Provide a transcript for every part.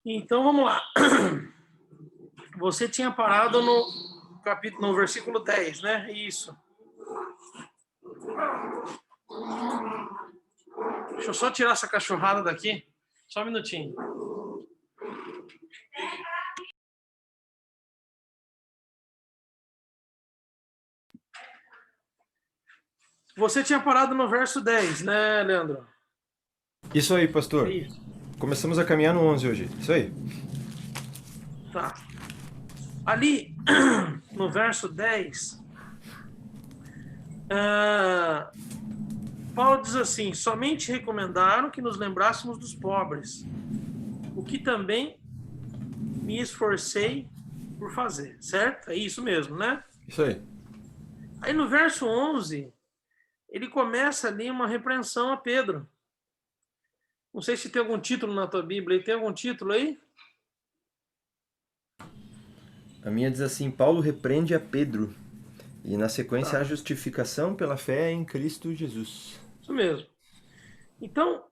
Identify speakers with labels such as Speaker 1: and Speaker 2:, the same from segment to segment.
Speaker 1: Então vamos lá. Você tinha parado no capítulo, no versículo 10, né? Isso. Deixa eu só tirar essa cachorrada daqui. Só um minutinho. Você tinha parado no verso 10, né, Leandro?
Speaker 2: Isso aí, pastor.
Speaker 1: Isso.
Speaker 2: Começamos a caminhar no 11 hoje. Isso aí.
Speaker 1: Tá. Ali, no verso 10, Paulo diz assim: somente recomendaram que nos lembrássemos dos pobres, o que também me esforcei por fazer, certo? É isso mesmo, né?
Speaker 2: Isso aí.
Speaker 1: Aí no verso 11, ele começa ali uma repreensão a Pedro. Não sei se tem algum título na tua Bíblia. Tem algum título aí?
Speaker 2: A minha diz assim: Paulo repreende a Pedro. E na sequência a
Speaker 1: Tá,
Speaker 2: justificação pela fé em Cristo Jesus.
Speaker 1: isso mesmo. Então,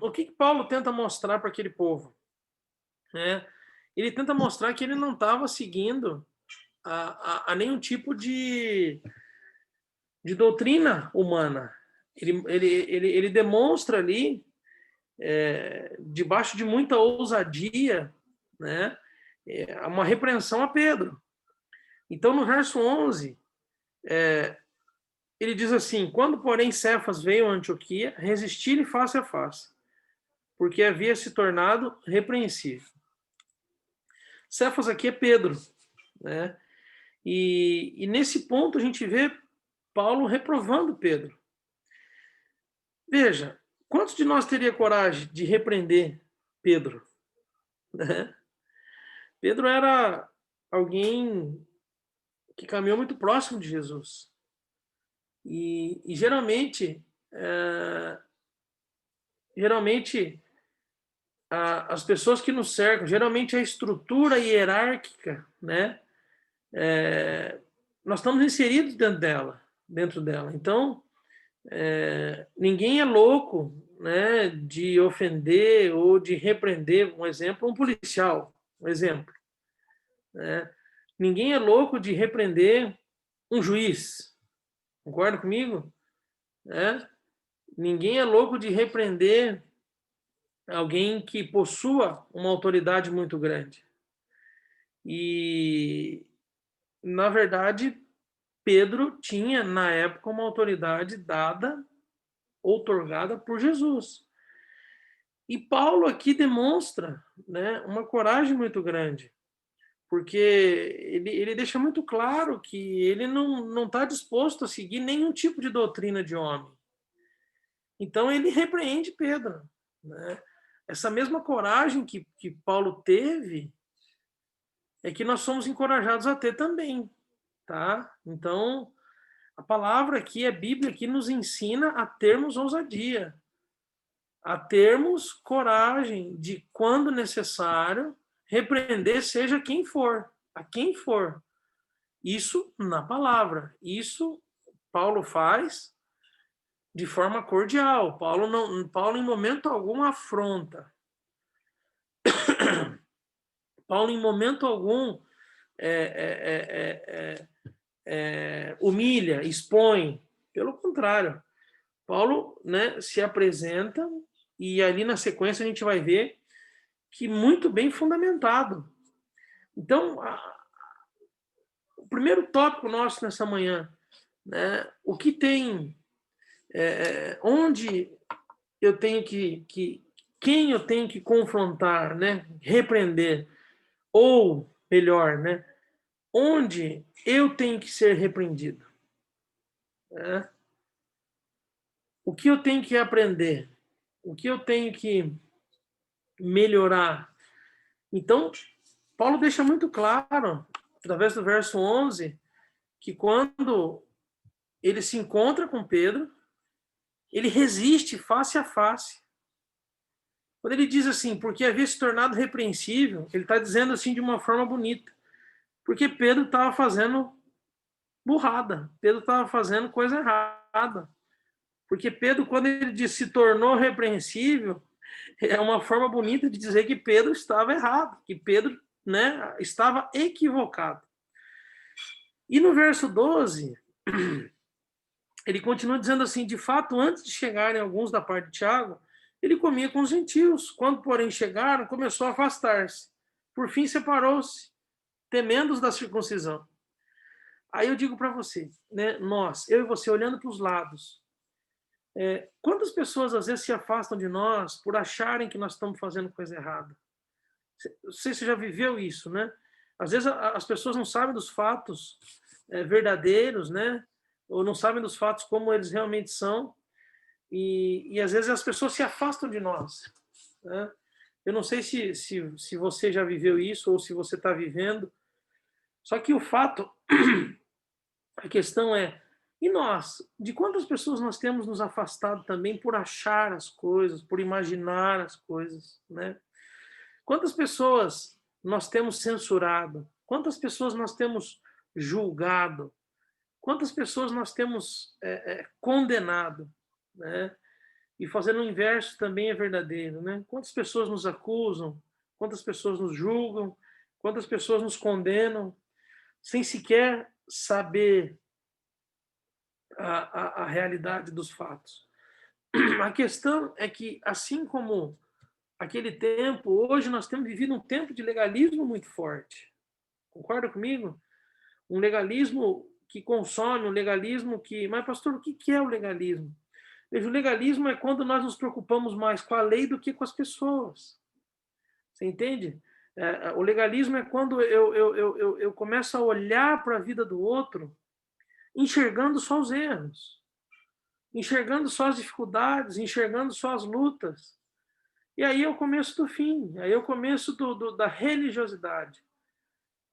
Speaker 1: o que Paulo tenta mostrar para aquele povo? Ele tenta mostrar que ele não estava seguindo a nenhum tipo de doutrina humana. Ele demonstra ali, debaixo de muita ousadia, né, uma repreensão a Pedro. Então, no verso 11, ele diz assim: quando, porém, Cefas veio a Antioquia, resisti-lhe face a face, porque havia se tornado repreensível. Cefas aqui é Pedro, né? E nesse ponto a gente vê Paulo reprovando Pedro. Veja, quantos de nós teria coragem de repreender Pedro? Né? Pedro era alguém que caminhou muito próximo de Jesus. E geralmente, geralmente as pessoas que nos cercam, geralmente a estrutura hierárquica, né? Nós estamos inseridos dentro dela. Então, ninguém é louco, né, de ofender ou de repreender, um exemplo, um policial, um exemplo. Né? Ninguém é louco de repreender um juiz. Concorda comigo? Né? Ninguém é louco de repreender alguém que possua uma autoridade muito grande. E, na verdade, Pedro tinha, na época, uma autoridade dada, outorgada por Jesus. E Paulo aqui demonstra, né, uma coragem muito grande, porque ele deixa muito claro que ele não está disposto a seguir nenhum tipo de doutrina de homem. Então ele repreende Pedro. Né? Essa mesma coragem que Paulo teve é que nós somos encorajados a ter também. Tá? Então, a palavra aqui, a Bíblia aqui nos ensina a termos ousadia, a termos coragem de, quando necessário, repreender seja quem for, a quem for. Isso na palavra. Isso Paulo faz de forma cordial. Paulo em momento algum afronta. Paulo em momento algum humilha, expõe. Pelo contrário, Paulo, né, se apresenta e ali na sequência a gente vai ver que muito bem fundamentado. Então, o primeiro tópico nosso nessa manhã, né, o que tem, onde eu tenho quem eu tenho que confrontar, né, repreender, ou melhor, né, onde eu tenho que ser repreendido. Né? O que eu tenho que aprender? O que eu tenho que melhorar? Então, Paulo deixa muito claro, através do verso 11, que quando ele se encontra com Pedro, ele resiste face a face. Quando ele diz assim, porque havia se tornado repreensível, ele está dizendo assim de uma forma bonita. Porque Pedro estava fazendo burrada, Pedro estava fazendo coisa errada. Porque Pedro, quando ele diz se tornou repreensível, é uma forma bonita de dizer que Pedro estava errado, que Pedro, né, estava equivocado. E no verso 12, ele continua dizendo assim: de fato, antes de chegarem alguns da parte de Tiago, ele comia com os gentios. Quando, porém, chegaram, começou a afastar-se. Por fim, separou-se, temendo os da circuncisão. Aí eu digo para você, né, nós, eu e você, olhando para os lados, quantas pessoas às vezes se afastam de nós por acharem que nós estamos fazendo coisa errada? Não sei se você já viveu isso, né? Às vezes as pessoas não sabem dos fatos verdadeiros, né? Ou não sabem dos fatos como eles realmente são, e às vezes as pessoas se afastam de nós, né? Eu não sei se você já viveu isso ou se você está vivendo, só que o fato, a questão é, e nós? De quantas pessoas nós temos nos afastado também por achar as coisas, por imaginar as coisas, né? Quantas pessoas nós temos censurado? Quantas pessoas nós temos julgado? Quantas pessoas nós temos condenado, né? E fazendo o inverso também é verdadeiro, né? Quantas pessoas nos acusam? Quantas pessoas nos julgam? Quantas pessoas nos condenam? Sem sequer saber a realidade dos fatos. A questão é que, assim como aquele tempo, hoje nós temos vivido um tempo de legalismo muito forte. Concorda comigo? Um legalismo que consome, um legalismo que... Mas, pastor, o que é o legalismo? Veja, o legalismo é quando nós nos preocupamos mais com a lei do que com as pessoas. Você entende? O legalismo é quando eu começo a olhar para a vida do outro enxergando só os erros, enxergando só as dificuldades, enxergando só as lutas. E aí é o começo do fim, aí é o começo da religiosidade.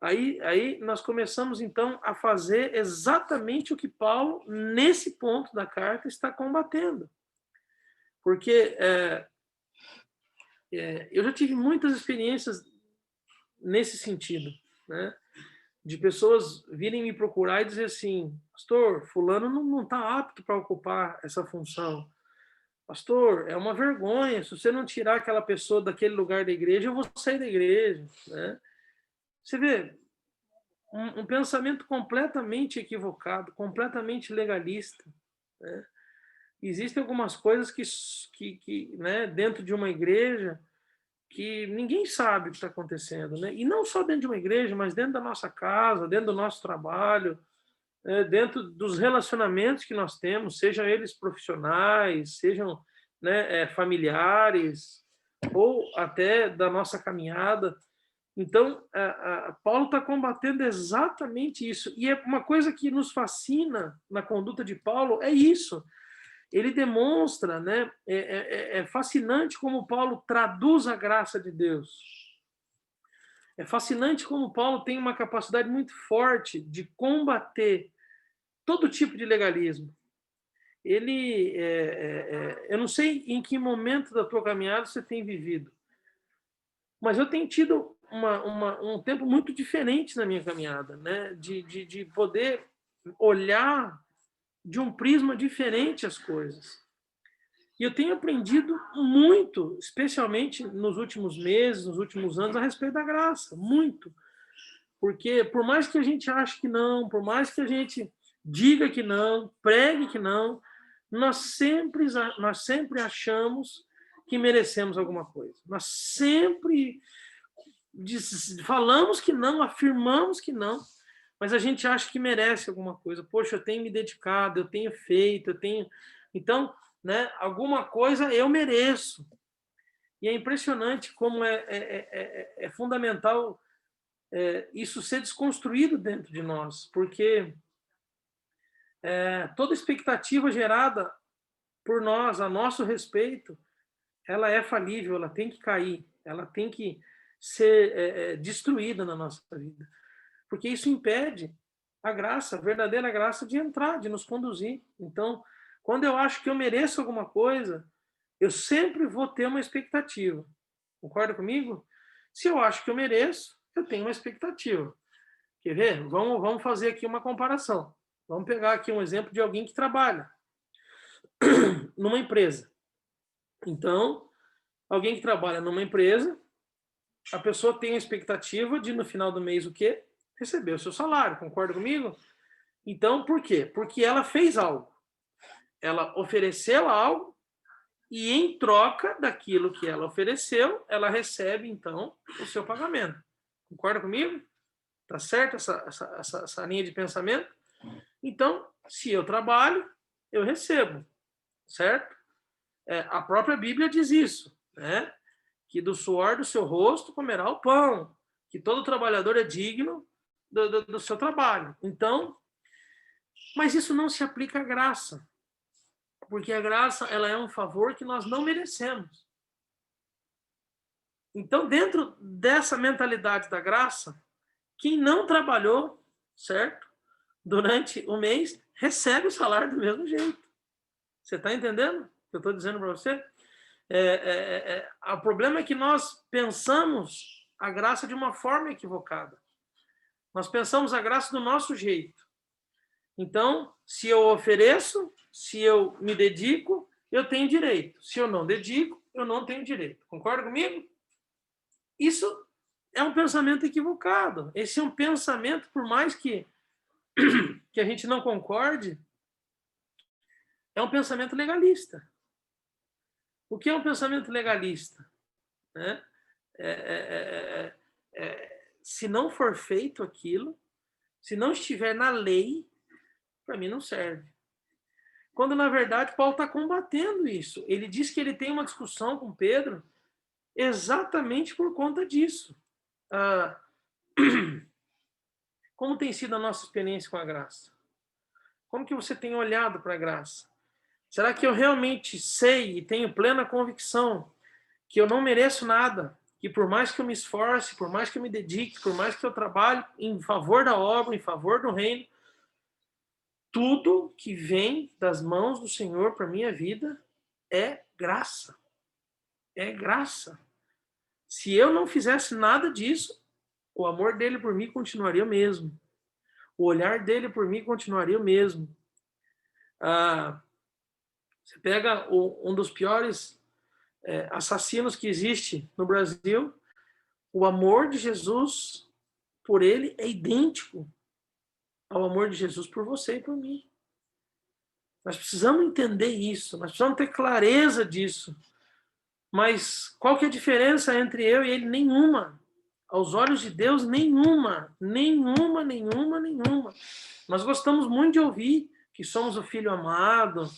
Speaker 1: Aí nós começamos, então, a fazer exatamente o que Paulo, nesse ponto da carta, está combatendo. Porque eu já tive muitas experiências nesse sentido, né? De pessoas virem me procurar e dizer assim: pastor, fulano não está apto para ocupar essa função. Pastor, é uma vergonha, se você não tirar aquela pessoa daquele lugar da igreja, eu vou sair da igreja, né? Você vê, um pensamento completamente equivocado, completamente legalista, né? Existem algumas coisas que né, dentro de uma igreja, que ninguém sabe o que está acontecendo, né? E não só dentro de uma igreja, mas dentro da nossa casa, dentro do nosso trabalho, dentro dos relacionamentos que nós temos, sejam eles profissionais, sejam, né, familiares, ou até da nossa caminhada. Então, Paulo está combatendo exatamente isso. E é uma coisa que nos fascina na conduta de Paulo, é isso. Ele demonstra, né, é fascinante como Paulo traduz a graça de Deus. É fascinante como Paulo tem uma capacidade muito forte de combater todo tipo de legalismo. Ele, eu não sei em que momento da tua caminhada você tem vivido, mas eu tenho tido um tempo muito diferente na minha caminhada, né? De poder olhar de um prisma diferente as coisas. E eu tenho aprendido muito, especialmente nos últimos meses, nos últimos anos, a respeito da graça, muito. Porque por mais que a gente ache que não, por mais que a gente diga que não, pregue que não, nós sempre achamos que merecemos alguma coisa. Nós sempre falamos que não, afirmamos que não, mas a gente acha que merece alguma coisa. Poxa, eu tenho me dedicado, eu tenho feito, eu tenho... Então, né, alguma coisa eu mereço. E é impressionante como é fundamental isso ser desconstruído dentro de nós, porque toda expectativa gerada por nós, a nosso respeito, ela é falível, ela tem que cair, ela tem que ser destruída na nossa vida, porque isso impede a graça, a verdadeira graça de entrar, de nos conduzir. Então, quando eu acho que eu mereço alguma coisa, eu sempre vou ter uma expectativa. Concorda comigo? Se eu acho que eu mereço, eu tenho uma expectativa. Quer ver? Vamos fazer aqui uma comparação. Vamos pegar aqui um exemplo de alguém que trabalha numa empresa. Então, Alguém que trabalha numa empresa, a pessoa tem a expectativa de, no final do mês, o quê? Receber o seu salário, concorda comigo? Então, por quê? Porque ela fez algo. Ela ofereceu algo e, em troca daquilo que ela ofereceu, ela recebe, então, o seu pagamento. Concorda comigo? Tá certo essa linha de pensamento? Então, se eu trabalho, eu recebo, certo? A própria Bíblia diz isso, né? Que do suor do seu rosto comerá o pão, que todo trabalhador é digno do seu trabalho. Então, mas isso não se aplica à graça, porque a graça ela é um favor que nós não merecemos. Então, dentro dessa mentalidade da graça, quem não trabalhou, certo? Durante o mês, recebe o salário do mesmo jeito. Você está entendendo o que eu estou dizendo para você? O problema é que nós pensamos a graça de uma forma equivocada. Nós pensamos a graça do nosso jeito. Então, se eu ofereço, se eu me dedico, eu tenho direito. Se eu não dedico, eu não tenho direito. Concorda comigo? Isso é um pensamento equivocado. Esse é um pensamento, por mais que a gente não concorde, é um pensamento legalista. O que é um pensamento legalista? Né? Se não for feito aquilo, se não estiver na lei, para mim não serve. Quando, na verdade, Paulo está combatendo isso. Ele diz que ele tem uma discussão com Pedro exatamente por conta disso. Como tem sido a nossa experiência com a graça? Como que você tem olhado para a graça? Será que eu realmente sei e tenho plena convicção que eu não mereço nada? Que por mais que eu me esforce, por mais que eu me dedique, por mais que eu trabalhe em favor da obra, em favor do reino, tudo que vem das mãos do Senhor para minha vida é graça. É graça. Se eu não fizesse nada disso, o amor dele por mim continuaria o mesmo. O olhar dele por mim continuaria o mesmo. Você pega um dos piores assassinos que existe no Brasil, o amor de Jesus por ele é idêntico ao amor de Jesus por você e por mim. Nós precisamos entender isso, nós precisamos ter clareza disso. Mas qual que é a diferença entre eu e ele? Nenhuma. Aos olhos de Deus, nenhuma. Nenhuma, nenhuma, nenhuma. Nós gostamos muito de ouvir que somos o filho amado,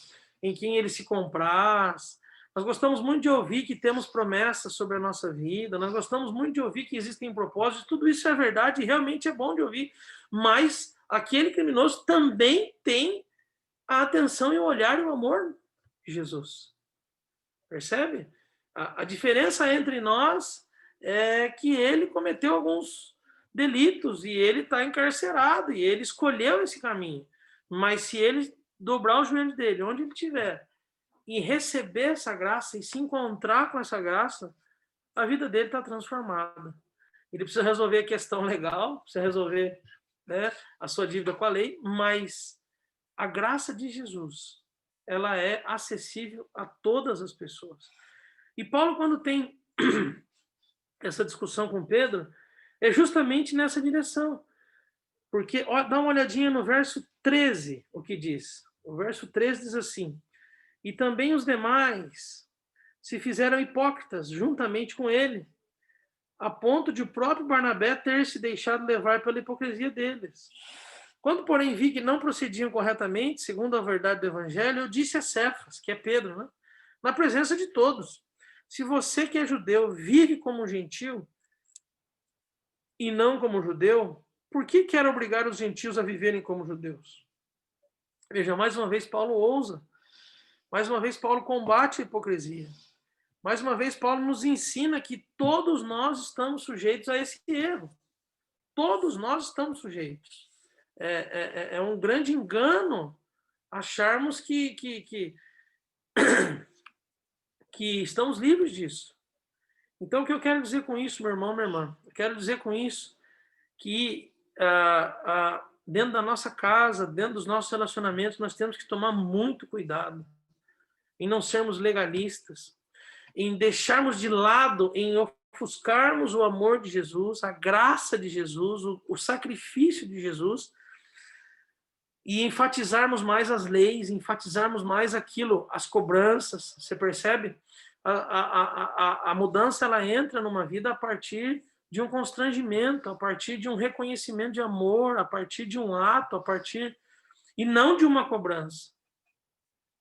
Speaker 1: em quem ele se compraz. Nós gostamos muito de ouvir que temos promessas sobre a nossa vida. Nós gostamos muito de ouvir que existem propósitos. Tudo isso é verdade e realmente é bom de ouvir. Mas aquele criminoso também tem a atenção e o olhar e o amor de Jesus. Percebe? A diferença entre nós é que ele cometeu alguns delitos e ele está encarcerado e ele escolheu esse caminho. Mas se ele dobrar o joelho dele, onde ele estiver, e receber essa graça e se encontrar com essa graça, a vida dele está transformada. Ele precisa resolver a questão legal, precisa resolver, né, a sua dívida com a lei, mas a graça de Jesus, ela é acessível a todas as pessoas. E Paulo, quando tem essa discussão com Pedro, é justamente nessa direção. Porque, dá uma olhadinha no verso 13, o que diz. O verso 13 diz assim: e também os demais se fizeram hipócritas juntamente com ele, a ponto de o próprio Barnabé ter se deixado levar pela hipocrisia deles. Quando, porém, vi que não procediam corretamente, segundo a verdade do evangelho, eu disse a Cefas, que é Pedro, né, na presença de todos: se você que é judeu vive como gentil e não como judeu, por que quer obrigar os gentios a viverem como judeus? Veja, mais uma vez Paulo ousa. Mais uma vez Paulo combate a hipocrisia. Mais uma vez Paulo nos ensina que todos nós estamos sujeitos a esse erro. Todos nós estamos sujeitos. É um grande engano acharmos que estamos livres disso. Então, o que eu quero dizer com isso, meu irmão, minha irmã? Eu quero dizer com isso que dentro da nossa casa, dentro dos nossos relacionamentos, nós temos que tomar muito cuidado em não sermos legalistas. em deixarmos de lado, em ofuscarmos o amor de Jesus, a graça de Jesus, o sacrifício de Jesus, e enfatizarmos mais as leis, enfatizarmos mais aquilo, as cobranças. Você percebe? A mudança, ela entra numa vida a partir de um constrangimento, a partir de um reconhecimento de amor, a partir de um ato, a partir... e não de uma cobrança.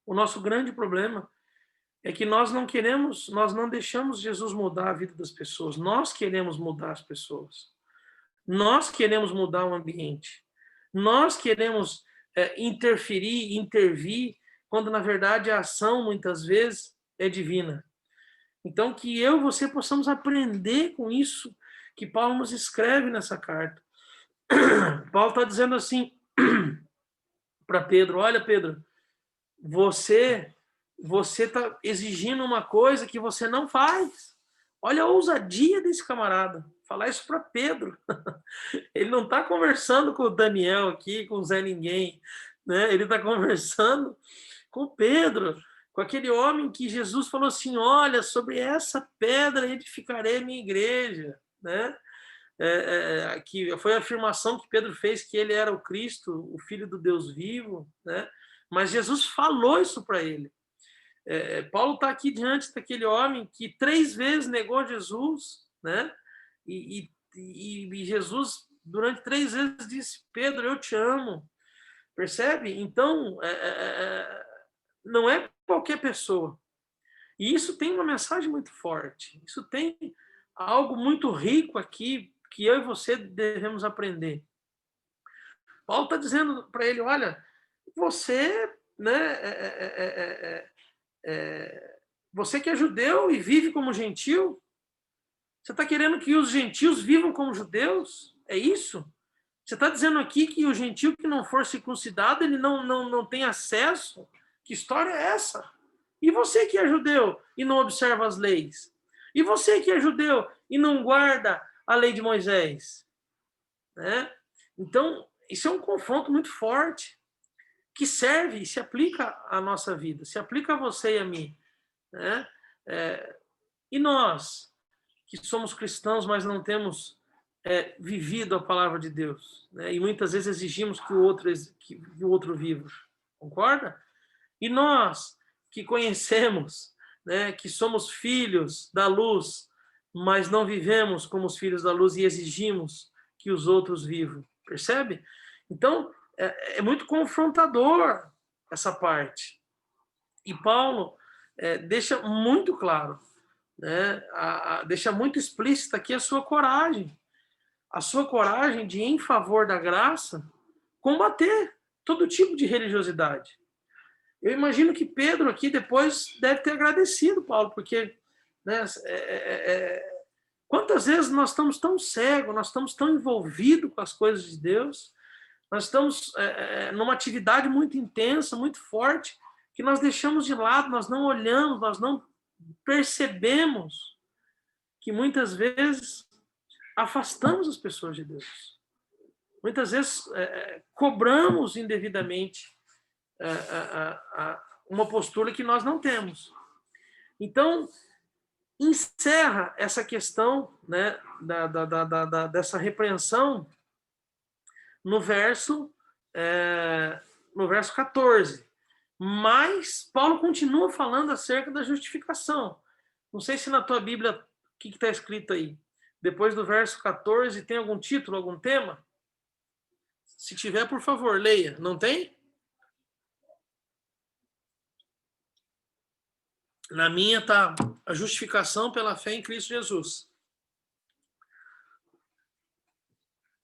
Speaker 1: O nosso grande problema é que nós não deixamos Jesus mudar a vida das pessoas. Nós queremos mudar as pessoas. Nós queremos mudar o ambiente. Nós queremos interferir, intervir, quando na verdade a ação muitas vezes é divina. Então que eu e você possamos aprender com isso que Paulo nos escreve nessa carta. Paulo está dizendo assim para Pedro: olha, Pedro, você está exigindo uma coisa que você não faz. Olha a ousadia desse camarada. Falar isso para Pedro. Ele não está conversando com o Daniel aqui, com o Zé Ninguém, né? Ele está conversando com Pedro, com aquele homem que Jesus falou assim: olha, sobre essa pedra edificarei minha igreja, né? Que foi a afirmação que Pedro fez, que ele era o Cristo, o Filho do Deus vivo, né? Mas Jesus falou isso para ele. Paulo está aqui diante daquele homem que 3 vezes negou Jesus, né? E Jesus, durante 3 vezes, disse: Pedro, eu te amo. Percebe? Então, não é qualquer pessoa. E isso tem uma mensagem muito forte. Isso tem algo muito rico aqui que eu e você devemos aprender. Paulo está dizendo para ele: olha, você, né, você que é judeu e vive como gentil, você está querendo que os gentios vivam como judeus? É isso? Você está dizendo aqui que o gentil que não for circuncidado, ele não tem acesso? Que história é essa? E você que é judeu e não observa as leis? E você que é judeu e não guarda a lei de Moisés? Né? Então, isso é um confronto muito forte, que serve e se aplica à nossa vida, se aplica a você e a mim. Né? E nós, que somos cristãos, mas não temos vivido a palavra de Deus, né? E muitas vezes exigimos que o outro viva. Concorda? E nós, que conhecemos, né, que somos filhos da luz, mas não vivemos como os filhos da luz e exigimos que os outros vivam. Percebe? Então, é muito confrontador essa parte. E Paulo deixa muito claro, né, deixa muito explícita aqui a sua coragem de, em favor da graça, combater todo tipo de religiosidade. Eu imagino que Pedro aqui depois deve ter agradecido Paulo, porque, né, quantas vezes nós estamos tão cegos, nós estamos tão envolvidos com as coisas de Deus, nós estamos numa atividade muito intensa, muito forte, que nós deixamos de lado, nós não olhamos, nós não percebemos que muitas vezes afastamos as pessoas de Deus. Muitas vezes cobramos indevidamente uma postura que nós não temos. Então, encerra essa questão, né, dessa repreensão no verso 14. Mas Paulo continua falando acerca da justificação. Não sei se na tua Bíblia o que está escrito aí. Depois do verso 14, tem algum título, algum tema? Se tiver, por favor, leia. Não tem? Na minha está a justificação pela fé em Cristo Jesus.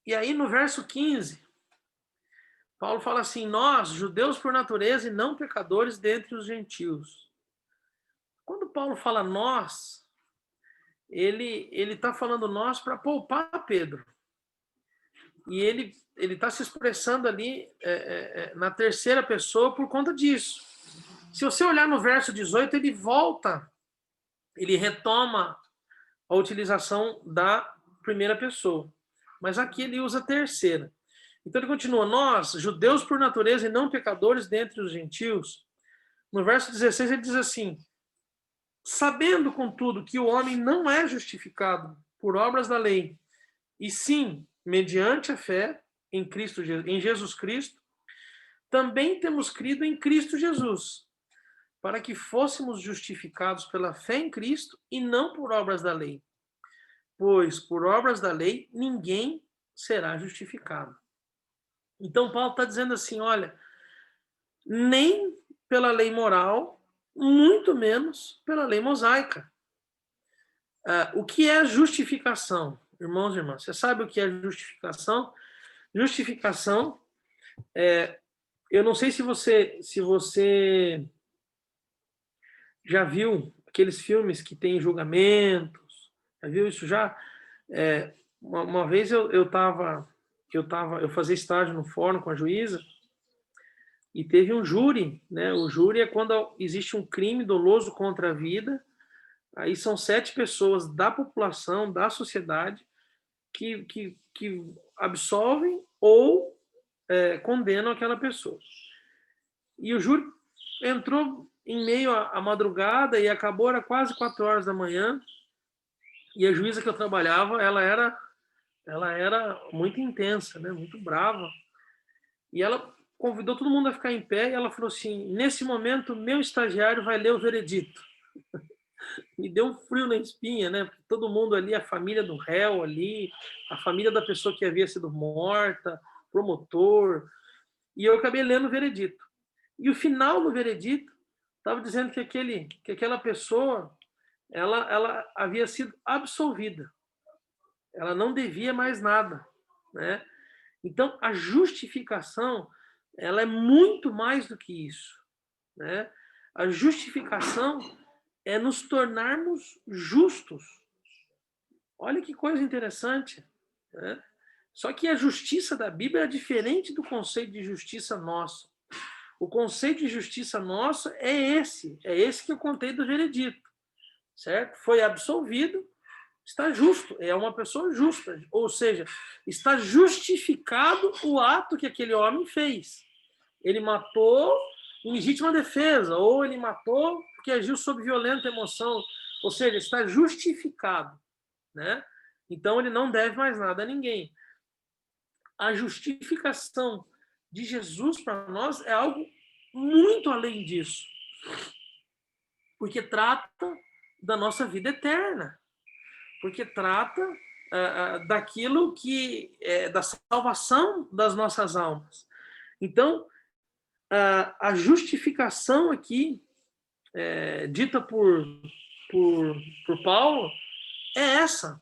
Speaker 1: E aí, no verso 15, Paulo fala assim: nós, judeus por natureza e não pecadores dentre os gentios. Quando Paulo fala nós, ele está falando nós para poupar Pedro. E ele está se expressando ali na terceira pessoa por conta disso. Se você olhar no verso 18, ele retoma a utilização da primeira pessoa. Mas aqui ele usa a terceira. Então ele continua: nós, judeus por natureza e não pecadores dentre os gentios. No verso 16 ele diz assim: Sabendo, contudo, que o homem não é justificado por obras da lei, e sim mediante a fé em Jesus Cristo, também temos crido em Cristo Jesus, para que fôssemos justificados pela fé em Cristo e não por obras da lei. Pois por obras da lei ninguém será justificado. Então Paulo está dizendo assim, olha, nem pela lei moral, muito menos pela lei mosaica. O que é justificação? Irmãos e irmãs, você sabe o que é justificação? Justificação eu não sei se você já viu aqueles filmes que tem julgamentos, já viu isso já? Uma vez eu fazia estágio no fórum com a juíza e teve um júri, né? O júri é quando existe um crime doloso contra a vida, aí são 7 pessoas da população, da sociedade, que absolvem ou condenam aquela pessoa. E o júri entrou em meio à madrugada e acabou, era quase 4 horas da manhã, e a juíza que eu trabalhava, ela era muito intensa, né? Muito brava, e ela convidou todo mundo a ficar em pé, e ela falou assim, nesse momento, meu estagiário vai ler o veredito. Me deu um frio na espinha, né? Porque todo mundo ali, a família do réu ali, a família da pessoa que havia sido morta, promotor, e eu acabei lendo o veredito. E o final do veredito estava dizendo que aquela pessoa ela havia sido absolvida. Ela não devia mais nada, né? Então, a justificação, ela é muito mais do que isso, né? A justificação é nos tornarmos justos. Olha que coisa interessante, né? Só que a justiça da Bíblia é diferente do conceito de justiça nosso. O conceito de justiça nosso é esse que eu contei do veredito, certo? Foi absolvido, está justo, é uma pessoa justa, ou seja, está justificado o ato que aquele homem fez. Ele matou em legítima defesa, ou ele matou porque agiu sob violenta emoção, ou seja, está justificado, né? Então ele não deve mais nada a ninguém. A justificação de Jesus para nós é algo muito além disso, porque trata da nossa vida eterna, porque trata daquilo que é da salvação das nossas almas. Então, a justificação aqui dita por Paulo é essa.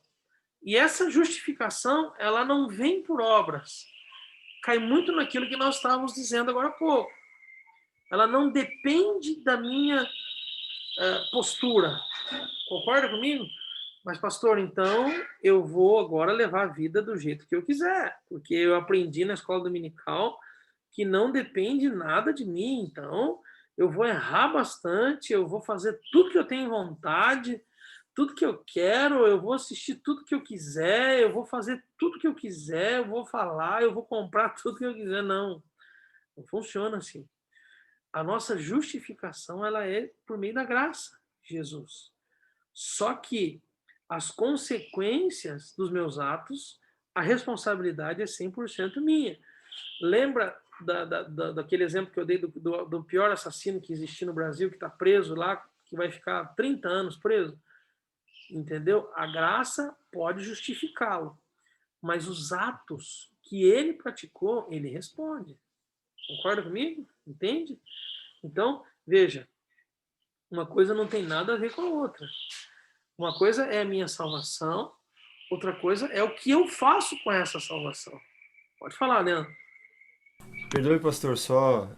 Speaker 1: E essa justificação, ela não vem por obras. Cai muito naquilo que nós estávamos dizendo agora há pouco. Ela não depende da minha postura. Concorda comigo? Mas, pastor, então eu vou agora levar a vida do jeito que eu quiser, porque eu aprendi na escola dominical que não depende nada de mim, então eu vou errar bastante, eu vou fazer tudo que eu tenho vontade, tudo que eu quero, eu vou assistir tudo que eu quiser, eu vou fazer tudo que eu quiser, eu vou falar, eu vou comprar tudo que eu quiser. Não funciona assim. A nossa justificação, ela é por meio da graça de Jesus. Só que as consequências dos meus atos, a responsabilidade é 100% minha. Lembra daquele exemplo que eu dei do pior assassino que existe no Brasil, que está preso lá, que vai ficar 30 anos preso? Entendeu? A graça pode justificá-lo, mas os atos que ele praticou, ele responde. Concorda comigo? Entende? Então, veja, uma coisa não tem nada a ver com a outra. Uma coisa é a minha salvação, outra coisa é o que eu faço com essa salvação. Pode falar, Leandro.
Speaker 2: Perdoe, pastor, só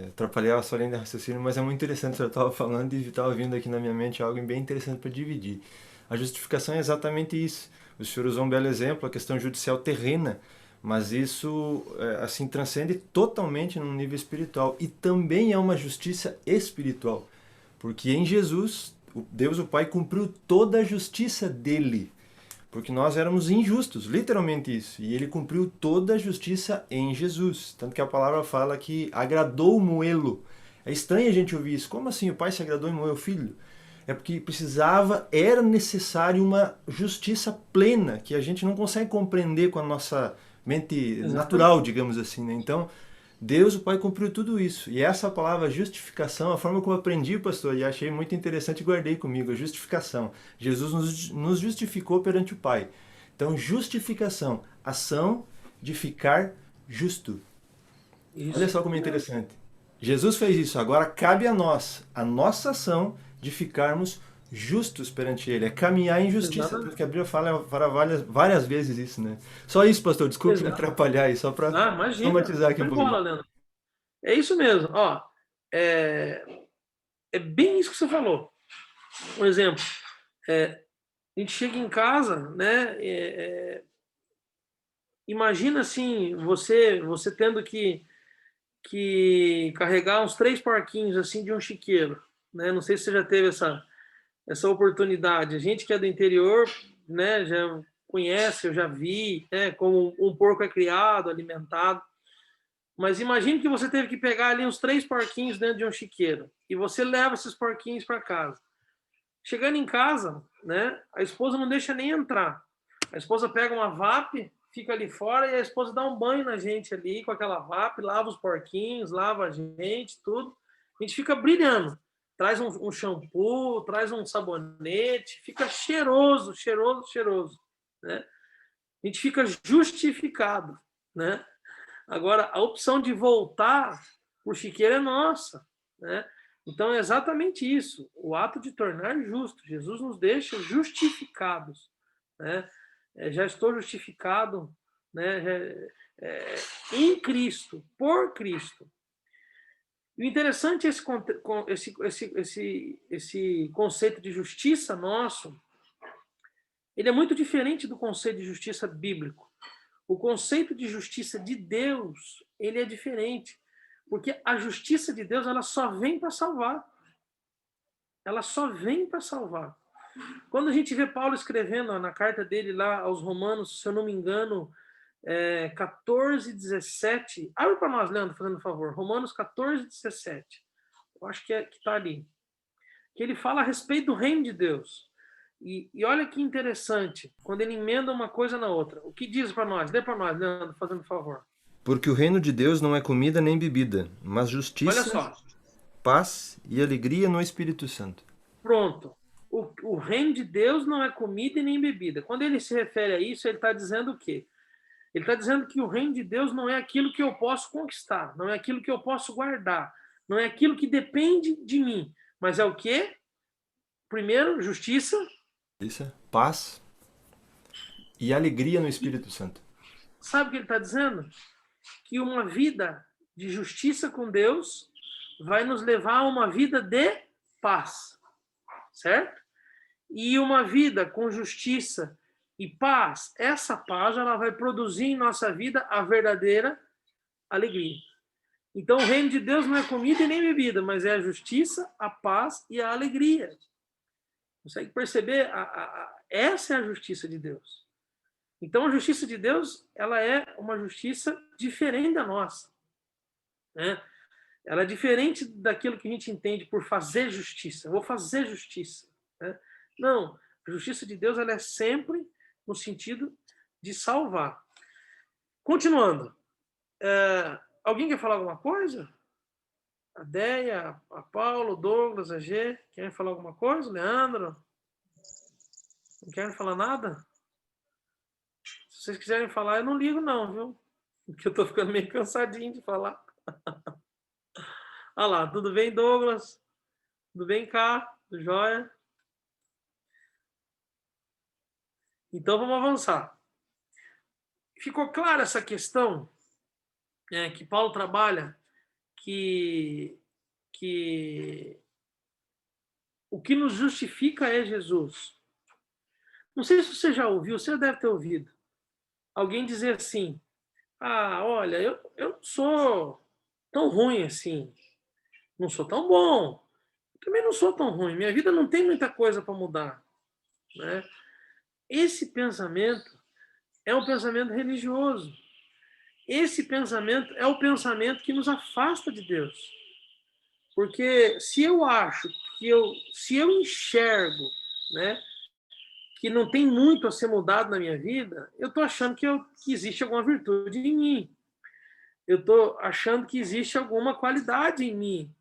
Speaker 2: atrapalhar a sua linha de raciocínio, mas é muito interessante o que eu estava falando e estava vindo aqui na minha mente algo bem interessante para dividir. A justificação é exatamente isso. O senhor usou um belo exemplo, a questão judicial terrena, mas isso assim transcende totalmente num nível espiritual e também é uma justiça espiritual, porque em Jesus, Deus o Pai cumpriu toda a justiça dele, porque nós éramos injustos, literalmente isso, e ele cumpriu toda a justiça em Jesus, tanto que a palavra fala que agradou moê-lo. É estranho a gente ouvir isso, como assim o Pai se agradou em moer o Filho? É porque era necessário uma justiça plena, que a gente não consegue compreender com a nossa mente natural,
Speaker 1: Exatamente.
Speaker 2: digamos assim, né? Então, Deus, o Pai, cumpriu tudo isso. E essa palavra justificação, a forma como eu aprendi, pastor, e achei muito interessante e guardei comigo, a justificação. Jesus nos justificou perante o Pai. Então, justificação, ação de ficar justo. Olha
Speaker 1: Isso
Speaker 2: só como é
Speaker 1: mesmo.
Speaker 2: interessante. Jesus fez isso, agora cabe a nós, a nossa ação de ficarmos justos perante Ele, é caminhar em justiça,
Speaker 1: Exatamente.
Speaker 2: porque a Bíblia fala várias vezes isso, né? Só isso, pastor, desculpe me
Speaker 1: Exato.
Speaker 2: atrapalhar aí, só para
Speaker 1: Ah, imagina.
Speaker 2: automatizar aqui
Speaker 1: Foi
Speaker 2: um
Speaker 1: embora,
Speaker 2: pouquinho.
Speaker 1: Leandro. É isso mesmo. Ó, é, é bem isso que você falou. Um exemplo, a gente chega em casa, né? Imagina assim, você tendo que carregar uns 3 porquinhos assim de um chiqueiro, né? Não sei se você já teve essa oportunidade. A gente que é do interior, né, já conhece, eu já vi, né, como um porco é criado, alimentado. Mas imagine que você teve que pegar ali uns 3 porquinhos dentro de um chiqueiro e você leva esses porquinhos para casa. Chegando em casa, né, a esposa não deixa nem entrar. A esposa pega uma VAP, fica ali fora e a esposa dá um banho na gente ali com aquela VAP, lava os porquinhos, lava a gente, tudo. A gente fica brilhando. Traz um shampoo, traz um sabonete, fica cheiroso, cheiroso, cheiroso, né? A gente fica justificado, né? Agora, a opção de voltar para o chiqueiro é nossa, né? Então, é exatamente isso, o ato de tornar justo. Jesus nos deixa justificados, né? Já estou justificado, né? Em Cristo, por Cristo. E o interessante é esse conceito de justiça nosso, ele é muito diferente do conceito de justiça bíblico. O conceito de justiça de Deus, ele é diferente, porque a justiça de Deus, ela só vem para salvar. Ela só vem para salvar. Quando a gente vê Paulo escrevendo na carta dele lá aos Romanos, se eu não me engano, 14, 17. Abre para nós, Leandro, fazendo um favor. Romanos 14, 17. Eu acho que está ali. Que ele fala a respeito do reino de Deus. E olha que interessante, quando ele emenda uma coisa na outra. O que diz para nós? Dê para nós, Leandro, fazendo um favor.
Speaker 2: Porque o reino de Deus não é comida nem bebida, mas
Speaker 1: Olha
Speaker 2: justiça,
Speaker 1: só.
Speaker 2: paz e alegria no Espírito Santo.
Speaker 1: Pronto. O reino de Deus não é comida e nem bebida. Quando ele se refere a isso, ele está dizendo o quê? Ele está dizendo que o reino de Deus não é aquilo que eu posso conquistar, não é aquilo que eu posso guardar, não é aquilo que depende de mim, mas é o quê? Primeiro, justiça.
Speaker 2: Isso, paz e alegria no
Speaker 1: E
Speaker 2: Espírito Santo.
Speaker 1: sabe o que ele está dizendo? Que uma vida de justiça com Deus vai nos levar a uma vida de paz, certo? E uma vida com justiça e paz, essa paz ela vai produzir em nossa vida a verdadeira alegria. Então, o reino de Deus não é comida e nem bebida, mas é a justiça, a paz e a alegria. Consegue perceber? Essa é a justiça de Deus. Então, a justiça de Deus ela é uma justiça diferente da nossa, né? Ela é diferente daquilo que a gente entende por fazer justiça. Eu vou fazer justiça, né? Não, a justiça de Deus ela é sempre no sentido de salvar. Continuando, alguém quer falar alguma coisa? A Deia, a Paulo, Douglas, a G, querem falar alguma coisa? Leandro, não querem falar nada? Se vocês quiserem falar, eu não ligo não, viu? Porque eu tô ficando meio cansadinho de falar. Olha lá, tudo bem, Douglas? Tudo bem, cá? Tudo jóia? Então vamos avançar. Ficou clara essa questão, que Paulo trabalha, que o que nos justifica é Jesus. Não sei se você já ouviu, você deve ter ouvido alguém dizer assim: ah, olha, eu não sou tão ruim assim, não sou tão bom, também não sou tão ruim, minha vida não tem muita coisa para mudar, né? Esse pensamento é um pensamento religioso. Esse pensamento é o pensamento que nos afasta de Deus. Porque se eu acho se eu enxergo, né, que não tem muito a ser mudado na minha vida, eu estou achando que existe alguma virtude em mim. Eu estou achando que existe alguma qualidade em mim.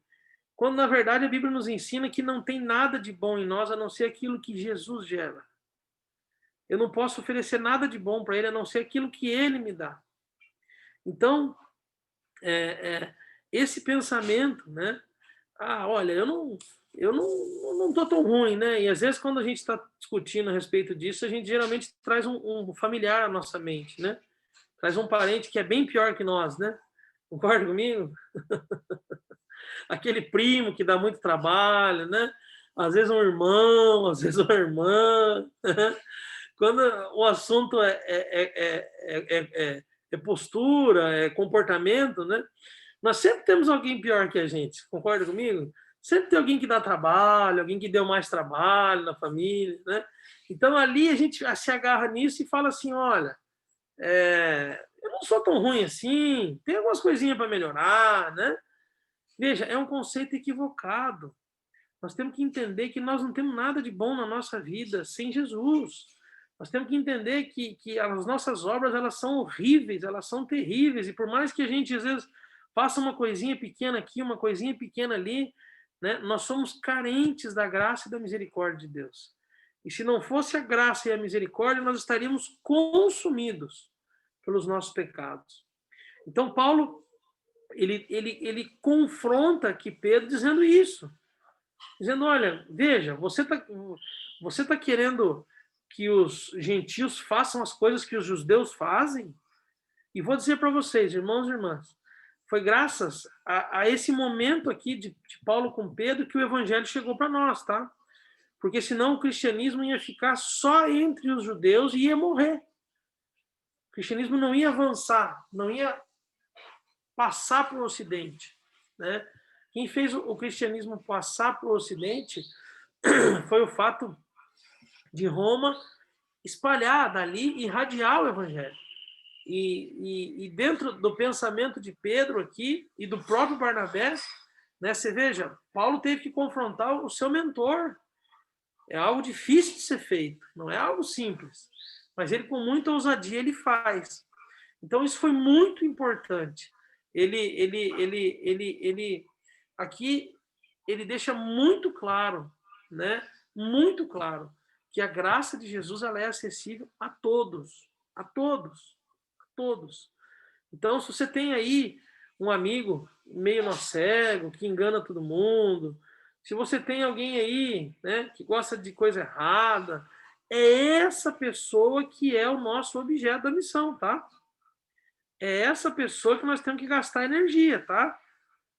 Speaker 1: Quando, na verdade, a Bíblia nos ensina que não tem nada de bom em nós, a não ser aquilo que Jesus gera. Eu não posso oferecer nada de bom para ele, a não ser aquilo que ele me dá. Então, esse pensamento, né? Olha, eu não tô tão ruim, né? E às vezes quando a gente está discutindo a respeito disso, a gente geralmente traz um familiar à nossa mente, né? Traz um parente que é bem pior que nós, né? Concorda comigo? Aquele primo que dá muito trabalho, né? Às vezes um irmão, às vezes uma irmã. Quando o assunto é postura, é comportamento, né? Nós sempre temos alguém pior que a gente, concorda comigo? Sempre tem alguém que dá trabalho, alguém que deu mais trabalho na família, né? Então ali a gente se agarra nisso e fala assim, olha, eu não sou tão ruim assim, tem algumas coisinhas para melhorar, né? Veja, é um conceito equivocado. Nós temos que entender que nós não temos nada de bom na nossa vida sem Jesus. Nós temos que entender que as nossas obras, elas são horríveis, elas são terríveis, e por mais que a gente, às vezes, faça uma coisinha pequena aqui, uma coisinha pequena ali, né, nós somos carentes da graça e da misericórdia de Deus. E se não fosse a graça e a misericórdia, nós estaríamos consumidos pelos nossos pecados. Então, Paulo, ele confronta aqui Pedro dizendo isso. Dizendo, olha, veja, você tá querendo que os gentios façam as coisas que os judeus fazem? E vou dizer para vocês, irmãos e irmãs, foi graças a esse momento aqui de Paulo com Pedro que o evangelho chegou para nós, tá? Porque senão o cristianismo ia ficar só entre os judeus e ia morrer. O cristianismo não ia avançar, não ia passar para o Ocidente, né? Quem fez o cristianismo passar para o Ocidente foi o fato de Roma espalhar dali e irradiar o evangelho. E dentro do pensamento de Pedro aqui e do próprio Barnabé, né, você veja, Paulo teve que confrontar o seu mentor. É algo difícil de ser feito, não é algo simples. Mas ele, com muita ousadia, ele faz. Então, isso foi muito importante. Aqui, ele deixa muito claro, né? Muito claro, que a graça de Jesus ela é acessível a todos. A todos. A todos. Então, se você tem aí um amigo meio cego, que engana todo mundo, se você tem alguém aí, né, que gosta de coisa errada, é essa pessoa que é o nosso objeto da missão, tá? É essa pessoa que nós temos que gastar energia, tá?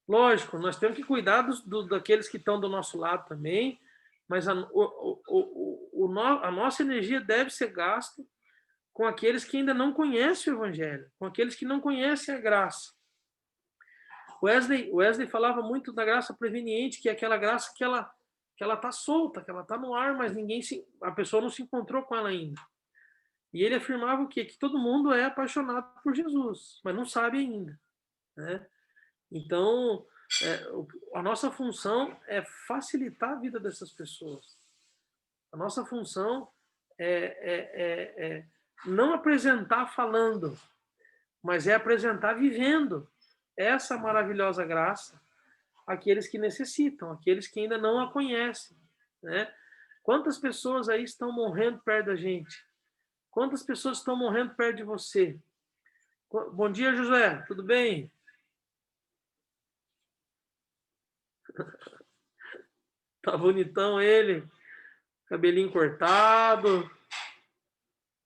Speaker 1: Lógico, nós temos que cuidar daqueles que estão do nosso lado também, mas a nossa energia deve ser gasta com aqueles que ainda não conhecem o Evangelho, com aqueles que não conhecem a graça. Wesley falava muito da graça preveniente, que é aquela graça que ela está solta, que ela está no ar, mas a pessoa não se encontrou com ela ainda. E ele afirmava o quê? Que todo mundo é apaixonado por Jesus, mas não sabe ainda, né? Então, a nossa função é facilitar a vida dessas pessoas. A nossa função é não apresentar falando, mas é apresentar vivendo essa maravilhosa graça àqueles que necessitam, àqueles que ainda não a conhecem, né? Quantas pessoas aí estão morrendo perto da gente? Quantas pessoas estão morrendo perto de você? Bom dia, José. Tudo bem? Tá bonitão ele. Cabelinho cortado.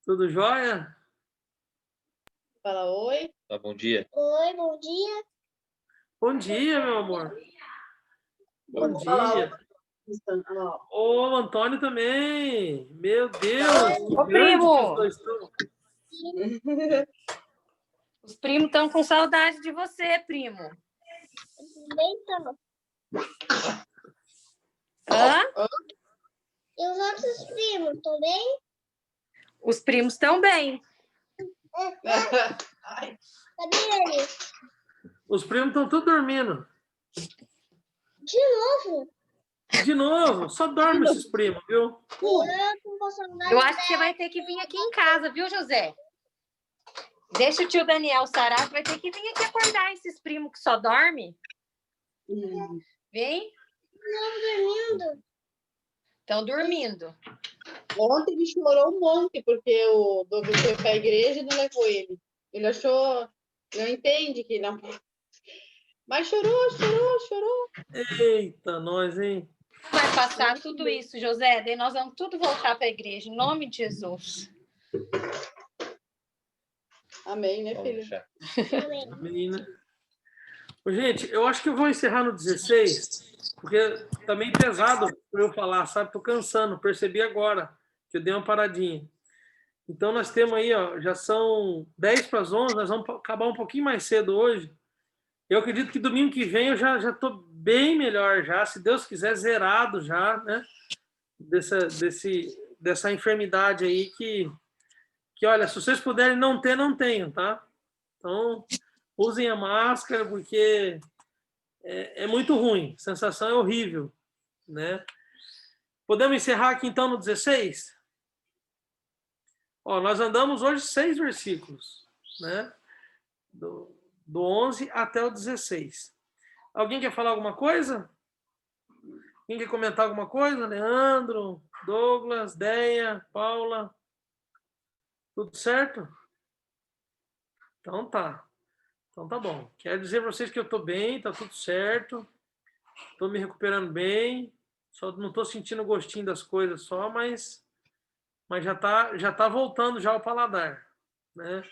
Speaker 1: Tudo jóia?
Speaker 3: Fala oi.
Speaker 4: Tá, bom dia.
Speaker 3: Oi, bom dia.
Speaker 1: Bom dia, meu amor. Bom dia. Ô, Antônio também. Meu Deus.
Speaker 5: Ô, primo.
Speaker 1: Estão.
Speaker 5: Os primos estão com saudade de você, primo.
Speaker 3: Então.
Speaker 5: Hã?
Speaker 3: E os outros primos, estão bem?
Speaker 5: Os primos estão bem.
Speaker 3: Cadê eles?
Speaker 1: Os primos estão todos dormindo.
Speaker 3: De novo?
Speaker 1: De novo, só dorme esses primos, viu?
Speaker 3: Eu tô com saudade
Speaker 5: Eu acho que você vai ter que vir aqui em casa, viu, José? Deixa o tio Daniel sarar, você vai ter que vir aqui acordar esses primos que só dormem. Vem?
Speaker 3: dormindo.
Speaker 5: Estão dormindo.
Speaker 4: Ontem ele chorou um monte porque o Douglas foi para a igreja e não levou ele. Ele achou, não entende que não. Mas chorou.
Speaker 1: Eita, nós, hein?
Speaker 5: Vai passar tudo isso, José. Daí nós vamos tudo voltar para a igreja, em nome de Jesus.
Speaker 4: Amém, né, filho?
Speaker 1: Amém, né? Ô, gente, eu acho que eu vou encerrar no 16, porque tá meio pesado para eu falar, sabe? Tô cansando, percebi agora que eu dei uma paradinha. Então nós temos aí, ó, já são 10 para as 11, nós vamos acabar um pouquinho mais cedo hoje. Eu acredito que domingo que vem eu já tô bem melhor já, se Deus quiser, zerado já, né? Dessa enfermidade aí que, olha, se vocês puderem não ter, não tenham, tá? Então, usem a máscara, porque é muito ruim, a sensação é horrível, né? Podemos encerrar aqui, então, no 16? Ó, nós andamos hoje 6 versículos, né? Do 11 até o 16. Alguém quer falar alguma coisa? Quem quer comentar alguma coisa? Leandro, Douglas, Deia, Paula? Tudo certo? Então tá. Então tá bom. Quero dizer para vocês que eu estou bem, tá tudo certo. Estou me recuperando bem. Só não estou sentindo o gostinho das coisas só, mas já tá voltando já o paladar, né?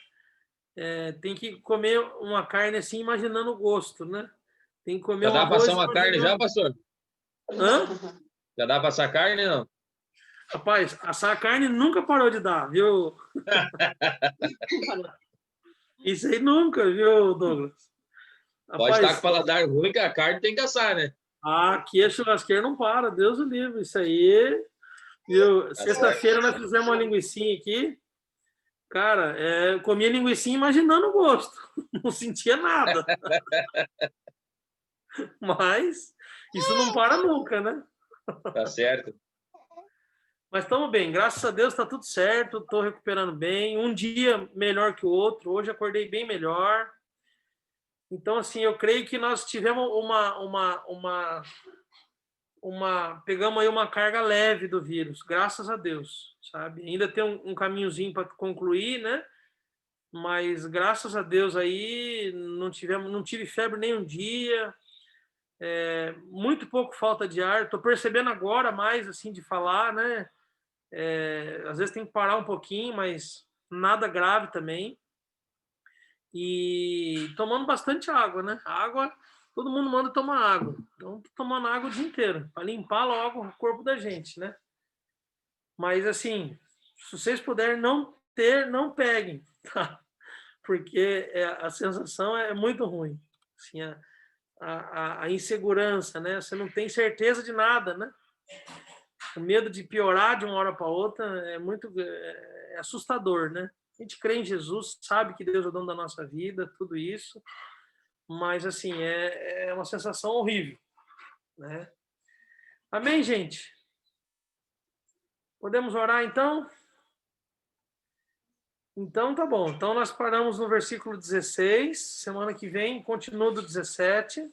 Speaker 1: Tem que comer uma carne assim, imaginando o gosto, né? Tem que comer
Speaker 6: Já
Speaker 1: um
Speaker 6: dá para
Speaker 1: arroz
Speaker 6: passar uma carne já,
Speaker 1: imaginando...
Speaker 6: pastor?
Speaker 1: Hã?
Speaker 6: Já dá para passar carne, não?
Speaker 1: Rapaz, assar carne nunca parou de dar, viu? Isso aí nunca, viu, Douglas?
Speaker 6: Pode estar com o paladar ruim, que a carne tem que assar, né?
Speaker 1: Aqui a churrasqueira não para, Deus o livre. Isso aí, viu? Sexta-feira nós fizemos uma linguicinha aqui. Cara, eu comia linguicinha imaginando o gosto. Não sentia nada. Mas isso não para nunca, né?
Speaker 6: Tá certo.
Speaker 1: Mas estamos bem, graças a Deus está tudo certo, estou recuperando bem. Um dia melhor que o outro, hoje acordei bem melhor. Então, assim, eu creio que nós tivemos pegamos aí uma carga leve do vírus, graças a Deus, sabe? Ainda tem um caminhozinho para concluir, né? Mas graças a Deus aí não tive febre nem um dia, muito pouco falta de ar. Estou percebendo agora mais assim de falar, né? Às vezes tem que parar um pouquinho, mas nada grave também. E tomando bastante água, né? Água, todo mundo manda tomar água. Então, tô tomando água o dia inteiro, para limpar logo o corpo da gente, né? Mas, assim, se vocês puderem não ter, não peguem, tá? Porque a sensação é muito ruim. Assim, a insegurança, né? Você não tem certeza de nada, né? O medo de piorar de uma hora para outra é assustador, né? A gente crê em Jesus, sabe que Deus é o dono da nossa vida, tudo isso, mas, assim, é uma sensação horrível, né? Amém, gente? Podemos orar, então? Então, tá bom. Então, nós paramos no versículo 16. Semana que vem, continuo do 17.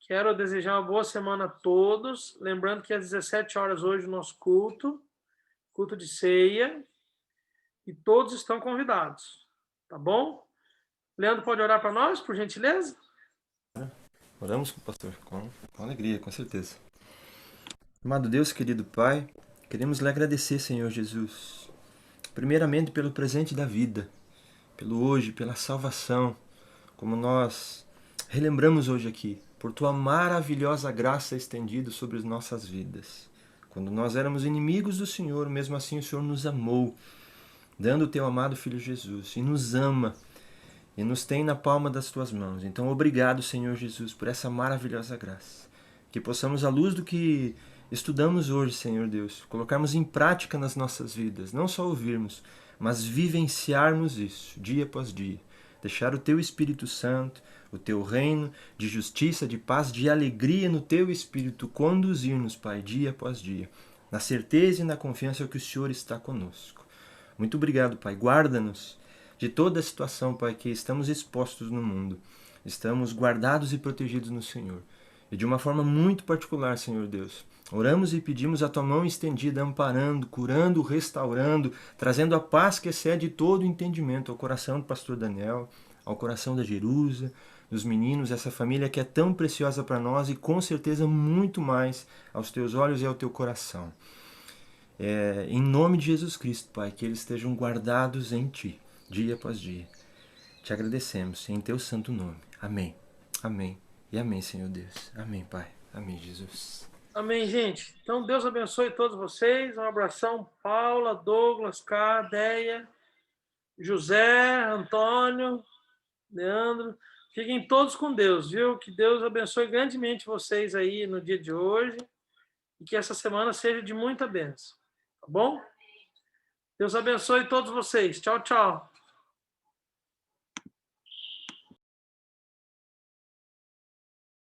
Speaker 1: Quero desejar uma boa semana a todos. Lembrando que às 17 horas hoje o nosso culto de ceia. E todos estão convidados. Tá bom? Leandro, pode orar para nós, por gentileza?
Speaker 2: Oramos com o pastor, com alegria, com certeza. Amado Deus, querido Pai, queremos lhe agradecer, Senhor Jesus, primeiramente pelo presente da vida, pelo hoje, pela salvação, como nós relembramos hoje aqui, por tua maravilhosa graça estendida sobre as nossas vidas. Quando nós éramos inimigos do Senhor, mesmo assim o Senhor nos amou, dando o teu amado Filho Jesus, e nos ama, e nos tem na palma das tuas mãos. Então, obrigado, Senhor Jesus, por essa maravilhosa graça. Que possamos, à luz do que estudamos hoje, Senhor Deus, colocarmos em prática nas nossas vidas, não só ouvirmos, mas vivenciarmos isso, dia após dia. deixar o teu Espírito Santo, o teu reino de justiça, de paz, de alegria no teu Espírito conduzir-nos, Pai, dia após dia, na certeza e na confiança que o Senhor está conosco. Muito obrigado, Pai. Guarda-nos de toda a situação, Pai, que estamos expostos no mundo. Estamos guardados e protegidos no Senhor. E de uma forma muito particular, Senhor Deus, oramos e pedimos a Tua mão estendida, amparando, curando, restaurando, trazendo a paz que excede todo o entendimento ao coração do pastor Daniel, ao coração da Jerusa, dos meninos, essa família que é tão preciosa para nós e com certeza muito mais aos Teus olhos e ao Teu coração. Em nome de Jesus Cristo, Pai, que eles estejam guardados em Ti, dia após dia. Te agradecemos em Teu santo nome. Amém. Amém. E amém, Senhor Deus. Amém, Pai. Amém, Jesus.
Speaker 1: Amém, gente. Então, Deus abençoe todos vocês. Um abração, Paula, Douglas, Cá, Deia, José, Antônio, Leandro. Fiquem todos com Deus, viu? Que Deus abençoe grandemente vocês aí no dia de hoje e que essa semana seja de muita bênção. Tá bom? Deus abençoe todos vocês. Tchau, tchau.